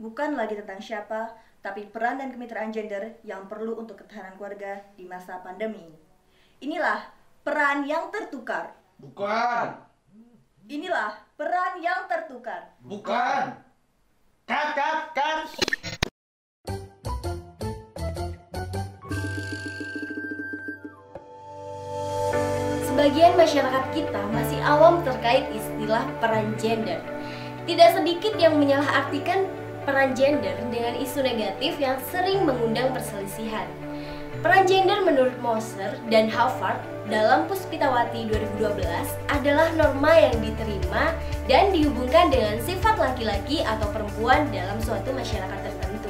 bukan lagi tentang siapa, tapi peran dan kemitraan gender yang perlu untuk ketahanan keluarga di masa pandemi. Inilah peran yang tertukar. Bukan. Inilah peran yang tertukar. Bukan. Cut. Sebagian masyarakat kita masih awam terkait istilah peran gender. Tidak sedikit yang menyalahartikan peran gender dengan isu negatif yang sering mengundang perselisihan. Peran gender menurut Moser dan Harvard dalam Puspitawati 2012 adalah norma yang diterima dan dihubungkan dengan sifat laki-laki atau perempuan dalam suatu masyarakat tertentu.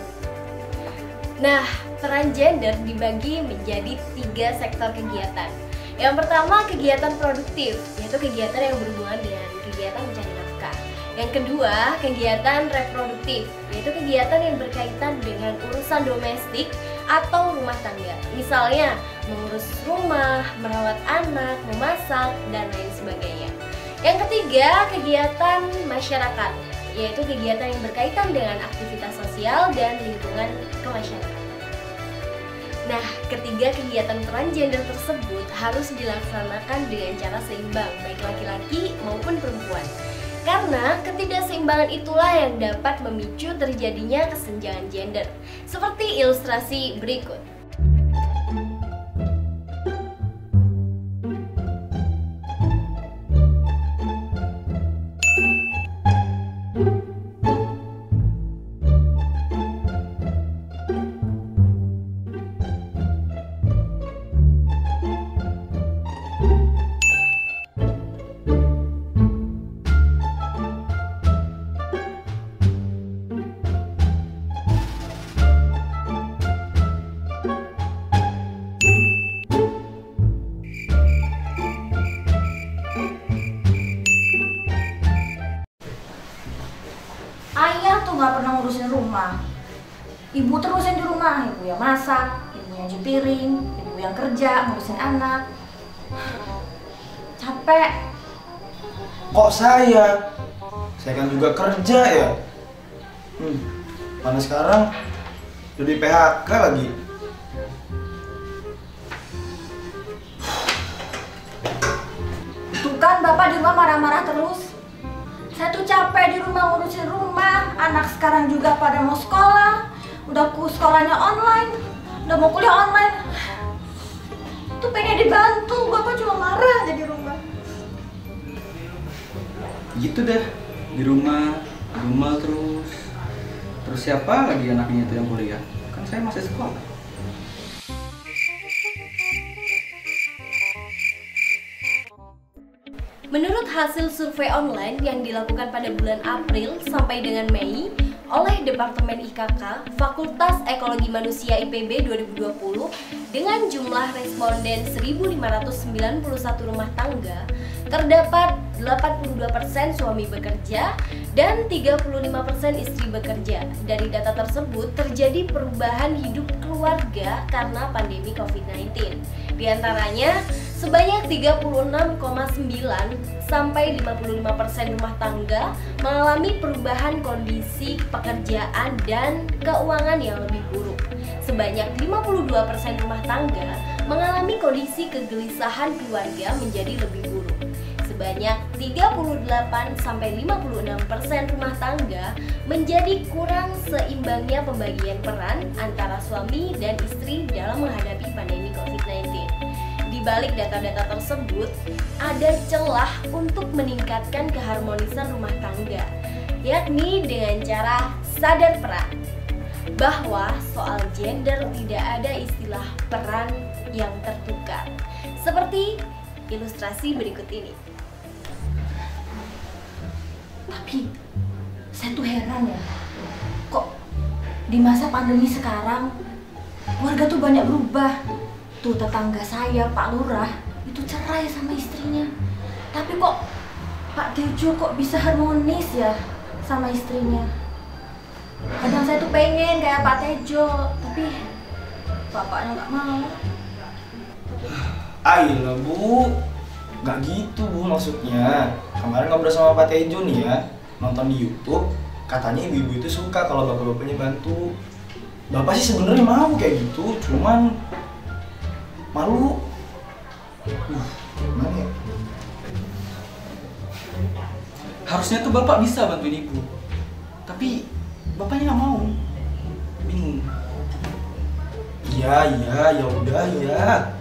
Nah, peran gender dibagi menjadi 3 sektor kegiatan. Yang pertama, kegiatan produktif, yaitu kegiatan yang berhubungan dengan kegiatan mencari nafkah. Yang kedua, kegiatan reproduktif, yaitu kegiatan yang berkaitan dengan urusan domestik atau rumah tangga. Misalnya, mengurus rumah, merawat anak, memasak, dan lain sebagainya. Yang ketiga, kegiatan masyarakat, yaitu kegiatan yang berkaitan dengan aktivitas sosial dan lingkungan kemasyarakatan. Nah, ketiga kegiatan peran gender tersebut harus dilaksanakan dengan cara seimbang, baik laki-laki maupun perempuan. Karena ketidakseimbangan itulah yang dapat memicu terjadinya kesenjangan gender. Seperti ilustrasi berikut. Ayah tuh nggak pernah ngurusin rumah. Ibu terusin di rumah, ibu yang masak, ibu yang cuci piring, ibu yang kerja, ngurusin anak. Capek. Kok saya? Saya kan juga kerja ya. Mana sekarang udah di PHK lagi. Tuh kan bapak di rumah marah-marah terus. Saya tuh capek di rumah ngurusin rumah. Anak sekarang juga pada mau sekolah. Udah sekolahnya online. Udah mau kuliah online. Tuh pengen dibantu, bapak cuma marah aja di rumah. Gitu deh, di rumah terus siapa lagi anaknya itu yang kuliah? Kan saya masih sekolah. Menurut hasil survei online yang dilakukan pada bulan April sampai dengan Mei oleh Departemen IKK Fakultas Ekologi Manusia IPB 2020 dengan jumlah responden 1.591 rumah tangga, terdapat 82% suami bekerja dan 35% istri bekerja. Dari data tersebut terjadi perubahan hidup keluarga karena pandemi COVID-19. Di antaranya sebanyak 36,9 sampai 55% rumah tangga mengalami perubahan kondisi pekerjaan dan keuangan yang lebih buruk. Sebanyak 52% rumah tangga mengalami kondisi kegelisahan keluarga menjadi lebih buruk. Sebanyak 38 sampai 56% rumah tangga menjadi kurang seimbangnya pembagian peran antara suami dan istri dalam menghadapi pandemi COVID-19. Di balik data-data tersebut, ada celah untuk meningkatkan keharmonisan rumah tangga, yakni dengan cara sadar peran. Bahwa soal gender tidak ada istilah peran yang tertukar. Seperti ilustrasi berikut ini. Tapi saya tuh heran ya, kok di masa pandemi sekarang warga tuh banyak berubah. Tuh tetangga saya, Pak Lurah, itu cerai sama istrinya. Tapi kok Pak Tejo kok bisa harmonis ya sama istrinya. Kadang saya tuh pengen kayak Pak Tejo, tapi bapaknya nggak mau. Ayolah Bu, nggak gitu Bu maksudnya. Kemarin ngobrol sama Pak Tejo nih ya, nonton di YouTube. Katanya ibu-ibu itu suka kalau bapak-bapaknya bantu. Bapak sih sebenarnya mau kayak gitu, cuman malu. Gimana ya? Harusnya tuh bapak bisa bantuin ibu, tapi bapaknya nggak mau. Bingung. Ya udah ya.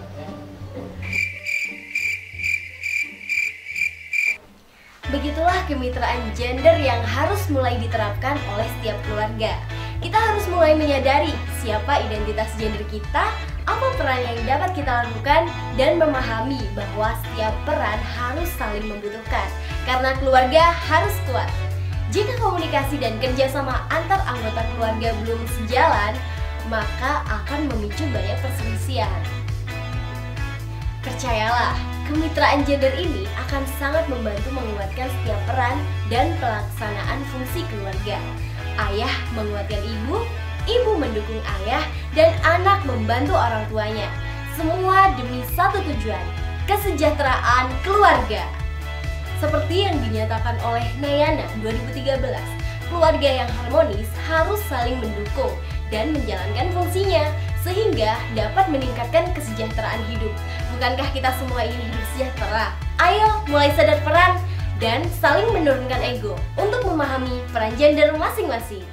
Begitulah kemitraan gender yang harus mulai diterapkan oleh setiap keluarga. Kita harus mulai menyadari siapa identitas gender kita, apa peran yang dapat kita lakukan, dan memahami bahwa setiap peran harus saling membutuhkan, karena keluarga harus kuat. Jika komunikasi dan kerjasama antar anggota keluarga belum sejalan, maka akan memicu banyak perselisihan. Percayalah, kemitraan gender ini akan sangat membantu menguatkan setiap peran dan pelaksanaan fungsi keluarga. Ayah menguatkan ibu, ibu mendukung ayah, dan anak membantu orang tuanya. Semua demi satu tujuan, kesejahteraan keluarga. Seperti yang dinyatakan oleh Nayana 2013, keluarga yang harmonis harus saling mendukung dan menjalankan fungsinya sehingga dapat meningkatkan kesejahteraan hidup. Bukankah kita semua ingin hidup sejahtera? Ayo mulai sadar peran dan saling menurunkan ego untuk memahami peran gender masing-masing.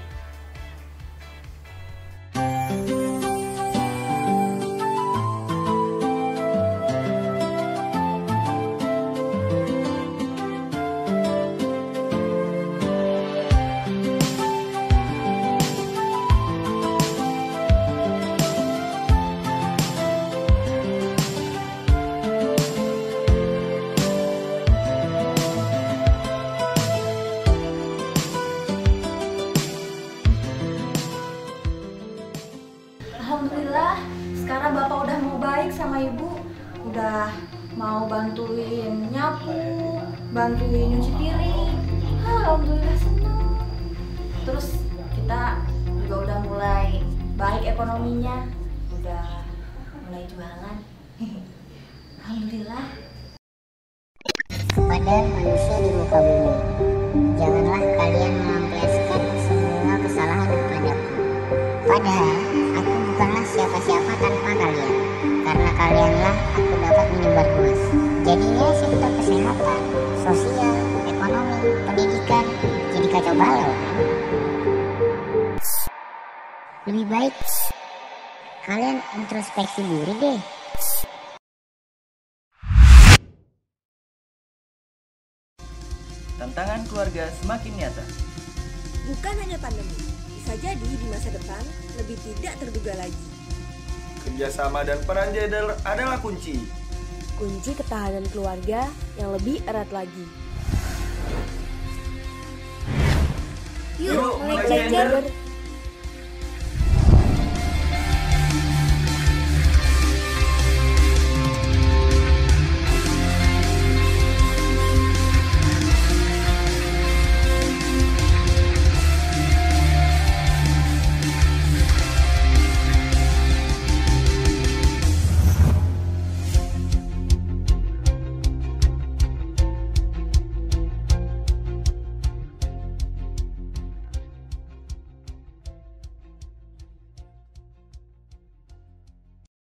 Alhamdulillah, sekarang bapak udah mau baik sama ibu. Udah mau bantuin nyapu, bantuin nyuci piring. Alhamdulillah senang. Terus kita juga udah mulai baik ekonominya. Udah mulai jualan. Alhamdulillah. Kepada manusia di muka bumi, janganlah kalian melampiaskan semua kesalahan kepadaku. Padahal aku bukanlah siapa-siapa tanpa kalian, karena kalianlah aku dapat menyebar luas. Jadinya sektor kesehatan, sosial, ekonomi, pendidikan jadi kacau balau. Lebih baik kalian introspeksi diri deh. Tantangan keluarga semakin nyata. Bukan hanya pandemi, bisa jadi di masa depan lebih tidak terduga lagi. Kerjasama dan peran gender adalah kunci. Kunci ketahanan keluarga yang lebih erat lagi. Yuk, Mulai belajar